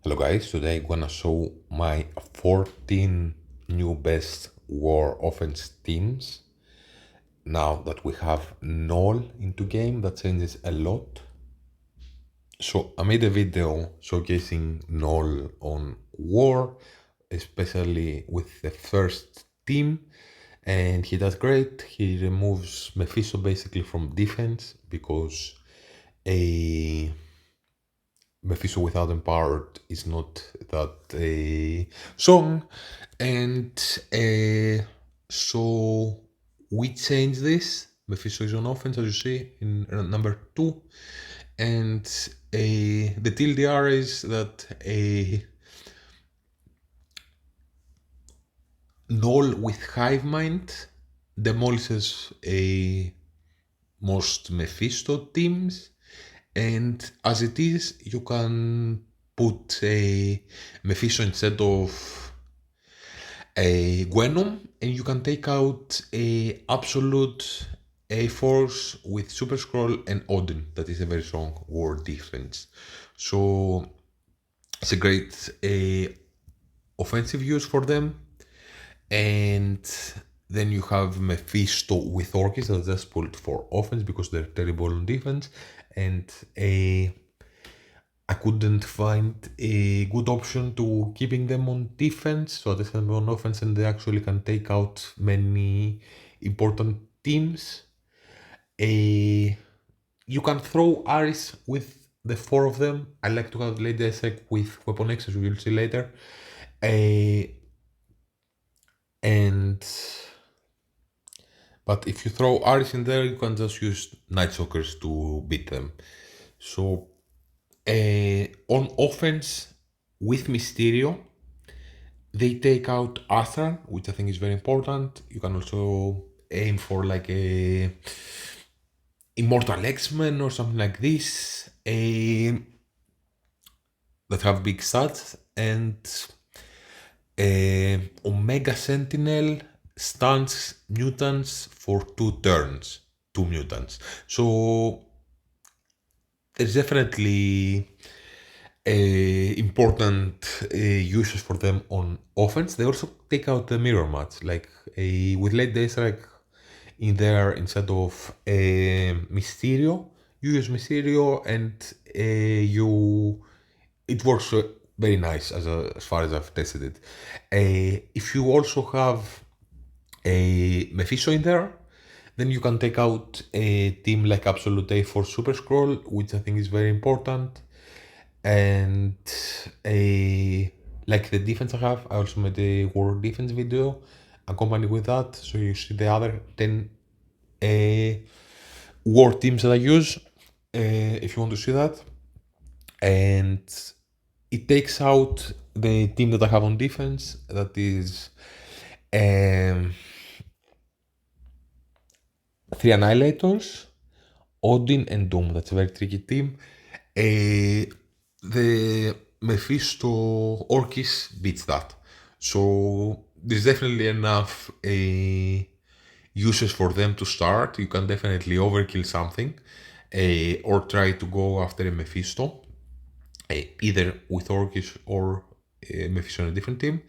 Hello guys, today I'm gonna show my 14 new best war offense teams. Now that we have Null into game, that changes a lot. So I made a video showcasing Null on war, especially with the first team, and he does great. He removes Mephisto basically from defense because a Mephisto without empowered is not that strong, and so we change this. Mephisto is on offense, as you see in number 2, and the TLDR is that a Null with Hive Mind demolishes a most Mephisto teams, and as it is, you can put a Mephisto instead of a Venom, and you can take out a absolute a force with Super Scroll and Odin. That is a very strong war defense. So it's a great offensive use for them. And then you have Mephisto with Orcus that just pulled for offense because they're terrible on defense. And I couldn't find a good option to keeping them on defense, so I just have them on offense and they actually can take out many important teams. You can throw Aris with the 4 of them. I like to have Lady Isaac with Weapon X, as we will see later. But if you throw Aris in there, you can just use Night Stalkers to beat them. So on offense with Mysterio, they take out Astral, which I think is very important. You can also aim for like a Immortal X-Men or something like this, that have big stats, and Omega Sentinel stuns mutants for 2 turns, 2 mutants. So there's definitely important uses for them on offense. They also take out the mirror match, like with Late Day Strike in there instead of Mysterio. You use Mysterio, and it works very nice as far as I've tested it. If you also have a Mephisto in there, then you can take out a team like Absolute A for Super Scroll, which I think is very important. And like the defense I have, I also made a war defense video accompanied with that, so you see the other 10 war teams that I use, if you want to see that. And it takes out the team that I have on defense, that is 3 Annihilators, Odin and Doom. That's a very tricky team. The Mephisto Orcus beats that. So there's definitely enough uses for them to start. You can definitely overkill something, or try to go after a Mephisto, either with Orcus or Mephisto on a different team.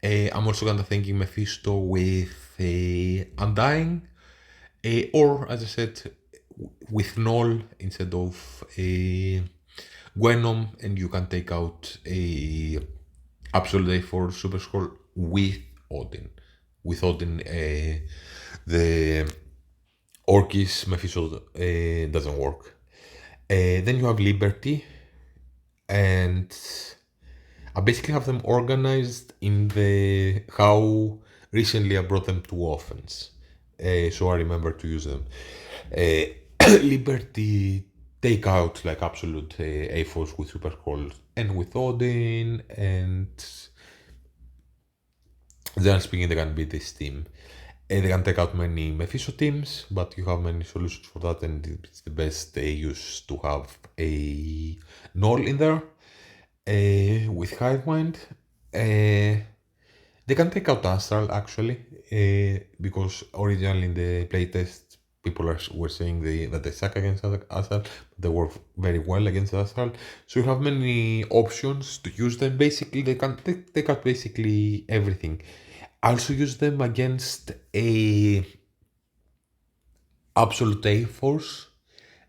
I'm also kind of thinking Mephisto with Undying, or as I said, with Null instead of a Venom, and you can take out a Absolute for Super Scroll with Odin. With Odin, the Orcus Mephisto doesn't work. Then you have Liberty, and I basically have them organized in the how recently I brought them to offense, so I remember to use them. Liberty take out like absolute A-Force with Super Scrolls and with Odin, and generally speaking, they can beat this team. They can take out many Mephisto teams, but you have many solutions for that, and it's the best use to have a Null in there with Hive Mind. They can take out Astral actually, because originally in the playtest people were saying that they suck against Asal, but they work very well against Asal. So you have many options to use them. Basically, they can take out basically everything. I also use them against a Absolute A-Force,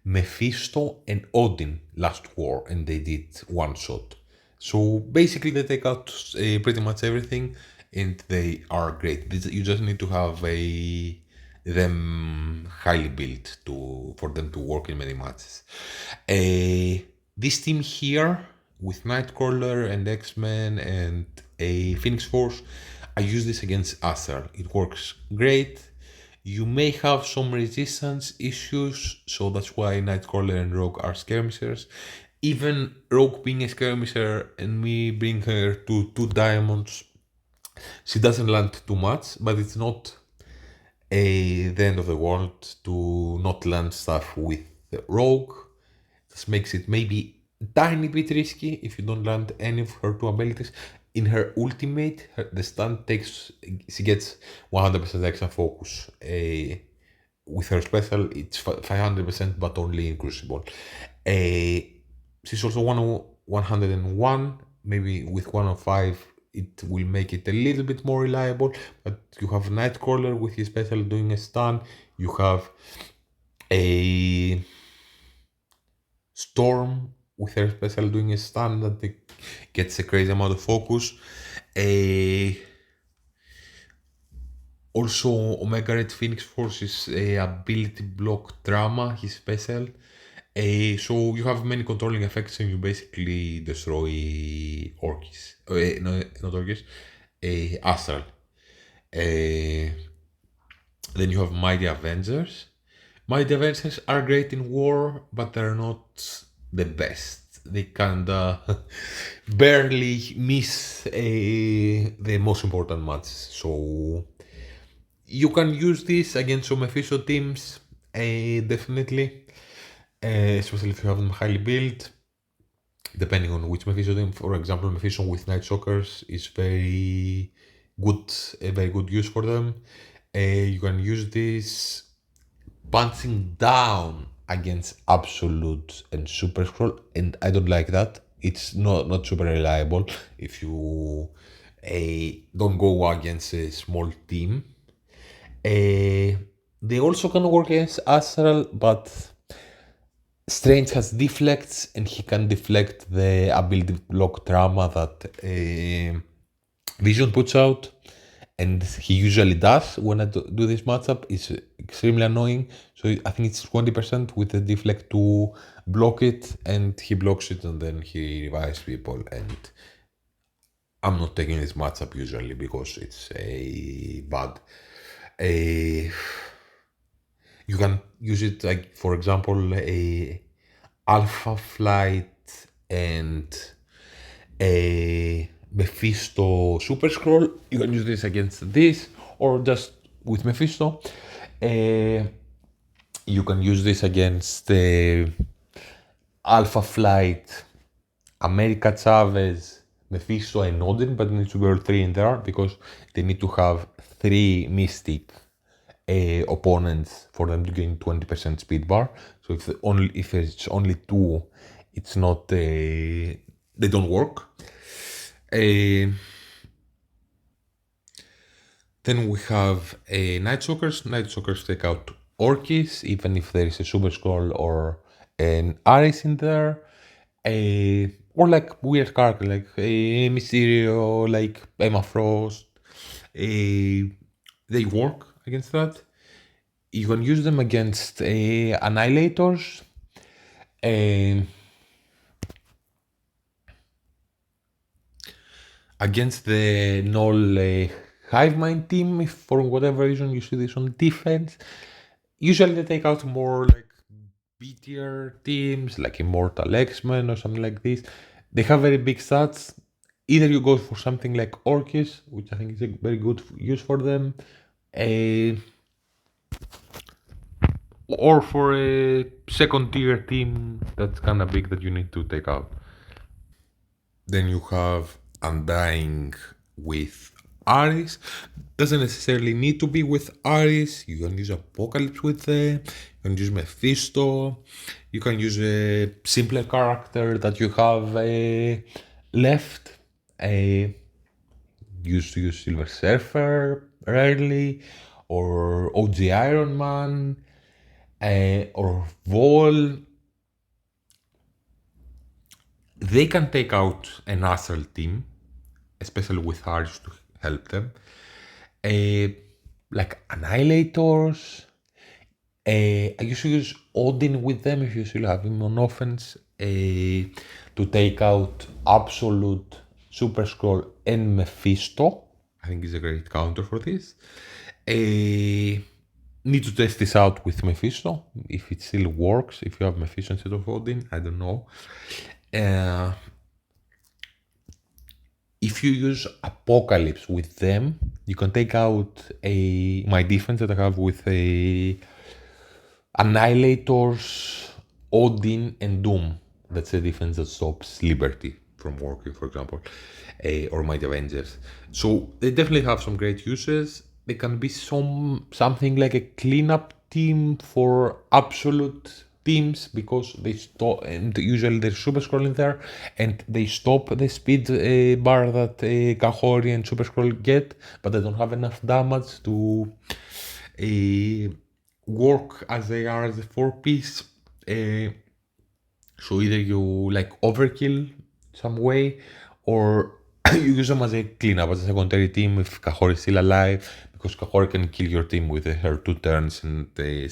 Mephisto, and Odin last war, and they did one shot. So basically, they take out pretty much everything, and they are great. You just need to have them highly built for them to work in many matches. This team here with Nightcrawler and X-Men and a Phoenix Force, I use this against Aster. It works great. You may have some resistance issues, so that's why Nightcrawler and Rogue are skirmishers. Even Rogue being a skirmisher and me bring her to 2 diamonds, she doesn't land too much, but it's not the end of the world to not land stuff with the Rogue. This makes it maybe a tiny bit risky if you don't land any of her 2 abilities. In her ultimate, the stun she gets 100% extra focus. With her special, it's 500%, but only in Crucible. She's also 101, maybe with 105 it will make it a little bit more reliable, but you have Nightcrawler with his special doing a stun, you have a Storm with her special doing a stun that gets a crazy amount of focus. Also, Omega Red Phoenix Force's ability block Drama, his special. So you have many controlling effects and you basically destroy Orkis. No, not Orkis. Astral. Then you have Mighty Avengers. Mighty Avengers are great in war, but they're not the best. They kinda barely miss the most important matches. So you can use this against some Mephisto teams, definitely. Especially if you have them highly built, depending on which Mephisto team. For example, Mephisto with Night Shockers is very good, a very good use for them. You can use this punching down against Absolute and Super Scroll, and I don't like that. It's not super reliable if you don't go against a small team. They also can work against Astral, but Strange has deflects and he can deflect the ability block trauma that Vision puts out, and he usually does when I do this matchup. It's extremely annoying. So I think it's 20% with the deflect to block it, and he blocks it and then he revives people. And I'm not taking this matchup usually because it's a bad. You can use it like, for example, a Alpha Flight and a Mephisto Super Scroll. You can use this against this, or just with Mephisto. You can use this against Alpha Flight, America Chavez, Mephisto, and Odin, but it needs to be all 3 in there because they need to have 3 Mystic opponents for them to gain 20% speed bar. So if it's only 2, it's not they don't work. Then we have Night Shockers. Night Shockers take out Orkis, even if there is a Super Scroll or an Ares in there. Or like weird character like Mysterio, like Emma Frost. They work against that. You can use them against Annihilators. Against the Null Hive Mind team, if for whatever reason you see this on defense, usually they take out more like B tier teams, like Immortal X-Men or something like this. They have very big stats. Either you go for something like Orkis, which I think is a very good use for them, or for a second tier team that's kind of big that you need to take out. Then you have Undying with Ares. Doesn't necessarily need to be with Ares. You can use Apocalypse with them. You can use Mephisto. You can use a simpler character that you have left. Used to use Silver Surfer rarely, or OG Iron Man, or Vol. They can take out an astral team, especially with Ares to help them. Like Annihilators. I used to use Odin with them if you still have him on offense to take out Absolute, Super Scroll, and Mephisto. I think it's a great counter for this. Need to test this out with Mephisto if it still works. If you have Mephisto instead of Odin, I don't know. If you use Apocalypse with them, you can take out my defense that I have with Annihilators, Odin, and Doom. That's a defense that stops Liberty from working, for example, or Mighty Avengers. So they definitely have some great uses. They can be something like a cleanup team for absolute teams because they stop, and usually there's Super Scroll in there, and they stop the speed bar that Kahori and Super Scroll get, but they don't have enough damage to work as they are as a 4-piece. So either you like overkill some way, or you use them as a cleanup, as a secondary team if Kahori is still alive, because Kahori can kill your team with her 2 turns and the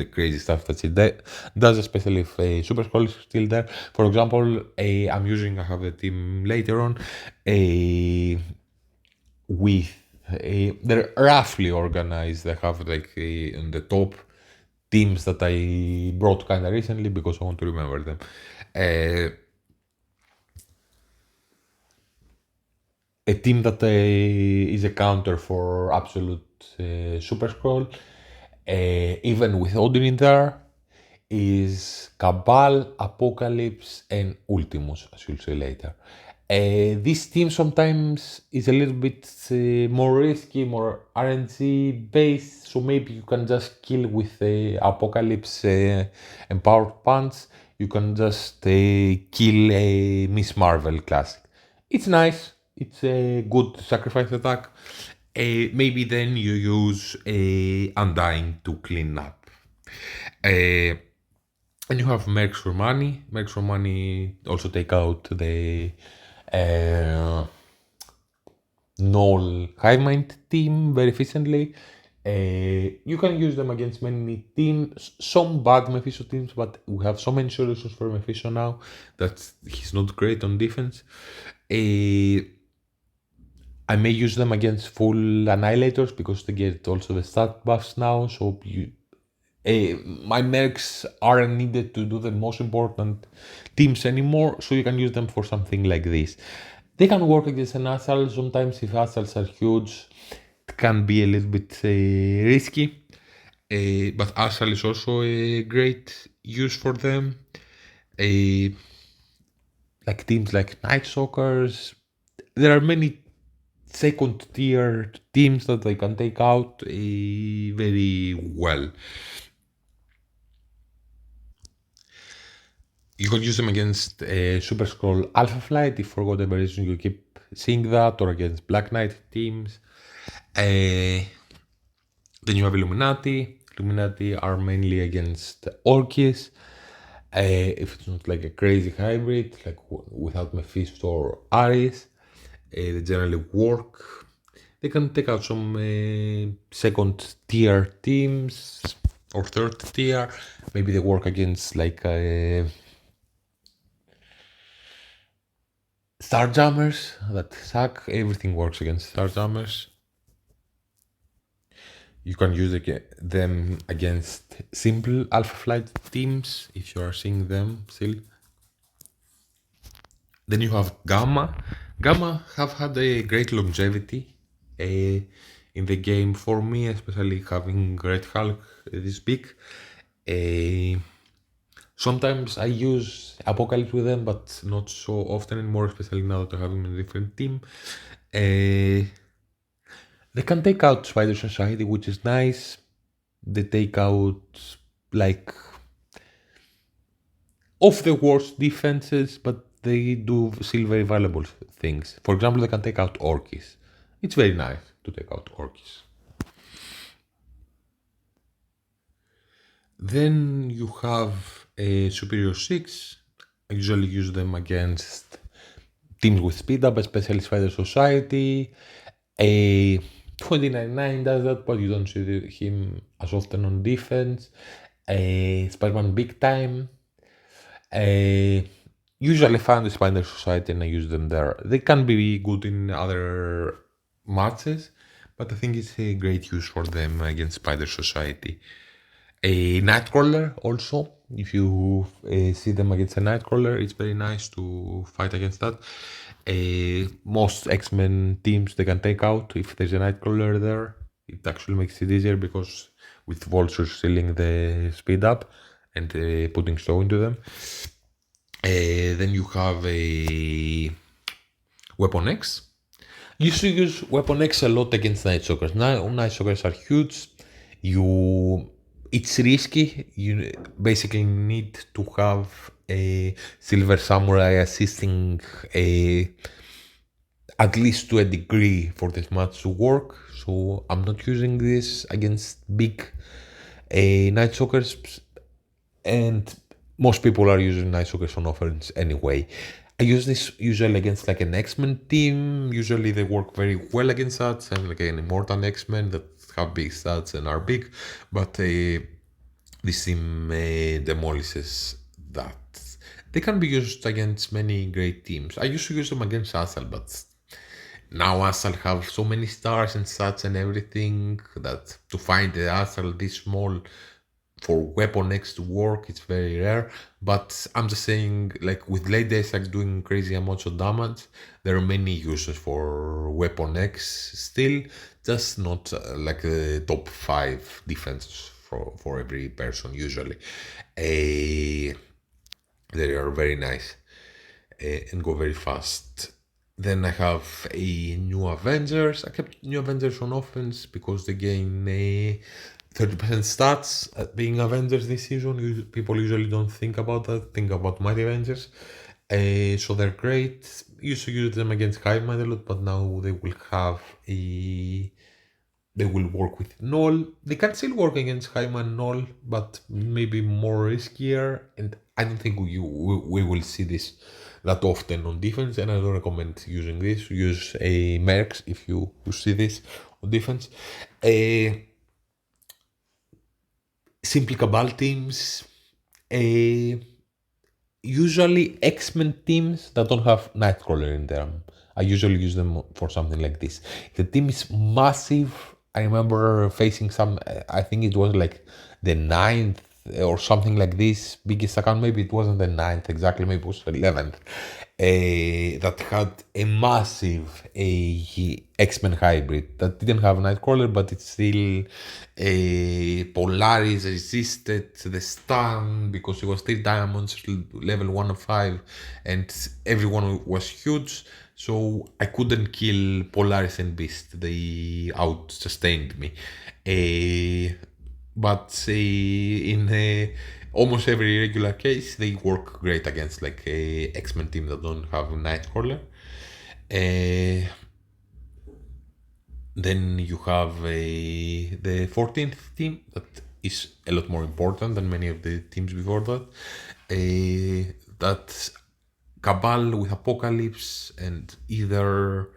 crazy stuff that she does, especially if a Super Scroll is still there. For example, I have a team later on with they're roughly organized. They have like in the top teams that I brought kind of recently because I want to remember them. A team that is a counter for Absolute Super Scroll, even with Odin in there, is Cabal, Apocalypse, and Ultimus, as you'll see later. This team sometimes is a little bit more risky, more RNG based, so maybe you can just kill with Apocalypse and Power Punch. You can just kill a Miss Marvel classic. It's nice. It's a good sacrifice attack. Maybe then you use a Undying to clean up. And you have Mercs for money. Mercs for money also take out the Null Hive Mind team very efficiently. You can use them against many teams, some bad Mephisto teams, but we have so many solutions for Mephisto now that he's not great on defense. I may use them against full Annihilators because they get also the stat buffs now, so my mercs aren't needed to do the most important teams anymore, so you can use them for something like this. They can work against an Astral. Sometimes if Astrals are huge, it can be a little bit risky. But Astral is also a great use for them. Like teams like Night Stalkers. There are many second tier teams that they can take out very well. You can use them against Super Scroll Alpha Flight if for whatever reason you keep seeing that, or against Black Knight teams. Then you have Illuminati. Illuminati are mainly against Orcus. If it's not like a crazy hybrid, like without Mephisto or Ares, they generally work. They can take out some second tier teams or third tier. Maybe they work against like Starjammers that suck. Everything works against Starjammers. You can use them against simple Alpha Flight teams if you are seeing them still. Then you have Gamma. Gamma have had a great longevity in the game for me, especially having Red Hulk this big. Sometimes I use Apocalypse with them, but not so often anymore, especially now that I have him in a different team. They can take out Spider Society, which is nice. They take out like of the worst defenses, but they do still very valuable things. For example, they can take out Orkis. It's very nice to take out Orkis. Then you have a Superior 6. I usually use them against teams with speed up, especially Spider Society. A 2099 does that, but you don't see him as often on defense. A Spider-Man Big Time. Usually find the Spider Society and I use them there. They can be good in other matches, but I think it's a great use for them against Spider Society. A Nightcrawler also, if you see them against a Nightcrawler, it's very nice to fight against that. Most X-Men teams they can take out if there's a Nightcrawler there. It actually makes it easier because with Vulture sealing the speed up and putting slow into them. Then you have a Weapon X. You should use Weapon X a lot against Night Stalkers. Night Stalkers are huge. It's risky. You basically need to have a Silver Samurai assisting at least to a degree for this match to work. So I'm not using this against big Night Stalkers, and most people are using Night Stalkers on offense anyway. I use this usually against like an X-Men team. Usually they work very well against that. I'm like an Immortal X-Men that have big stats and are big, but this team demolishes that. They can be used against many great teams. I used to use them against Asal, but now Asal have so many stars and stats and everything that to find the Asal this small for Weapon X to work, it's very rare. But I'm just saying, like with Lady Isaac doing crazy amounts of damage, there are many uses for Weapon X still, just not like the top 5 defenses for every person usually. They are very nice and go very fast. Then I have a New Avengers. I kept New Avengers on offense because they gain 30% stats at being Avengers this season. People usually don't think about that, think about Mighty Avengers. So they're great. Used to use them against Hive Mind a lot, but now they will have they will work with Null. They can still work against Hive Mind Null, but maybe more riskier. And I don't think we will see this that often on defense, and I don't recommend using this. Use a Mercs if you see this on defense. Simply Cabal teams, usually X-Men teams that don't have Nightcrawler in them. I usually use them for something like this. The team is massive. I remember facing some, I think it was like the 9th or something like this, biggest account. Maybe it wasn't the 9th exactly, maybe it was the 11th. That had a massive X-Men hybrid that didn't have Nightcrawler, but it still Polaris resisted the stun because it was 3 diamonds, level 1 of 5, and everyone was huge. So I couldn't kill Polaris and Beast. They out-sustained me. But in almost every regular case, they work great against like a X-Men team that don't have Nightcrawler. Then you have the 14th team that is a lot more important than many of the teams before that. That's Cabal with Apocalypse and either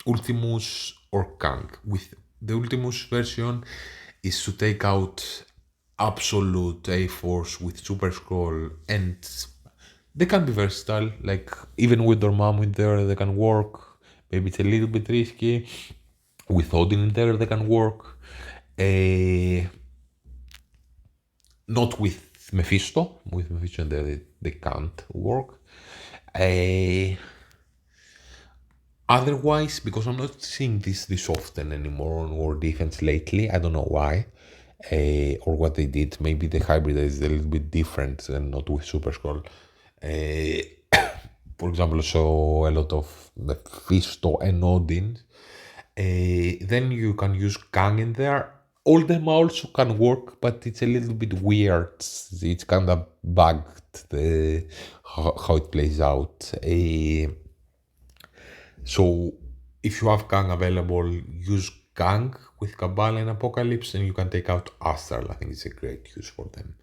Ultimus or Kang. With the Ultimus version is to take out absolute A-Force with Super Scroll, and they can be versatile, like even with Dormammu in there they can work. Maybe it's a little bit risky. With Odin in there they can work. Not with Mephisto. With Mephisto in there they can't work. Otherwise, because I'm not seeing this often anymore on War Defense lately, I don't know why. Or what they did. Maybe the hybrid is a little bit different and not with Super Scroll. For example, I saw a lot of Mephisto and Odin Then you can use Kang in there. All them also can work, but it's a little bit weird. It's kind of bugged how it plays out. So if you have Kang available, use Kang with Cabal and Apocalypse, and you can take out Astral. I think it's a great use for them.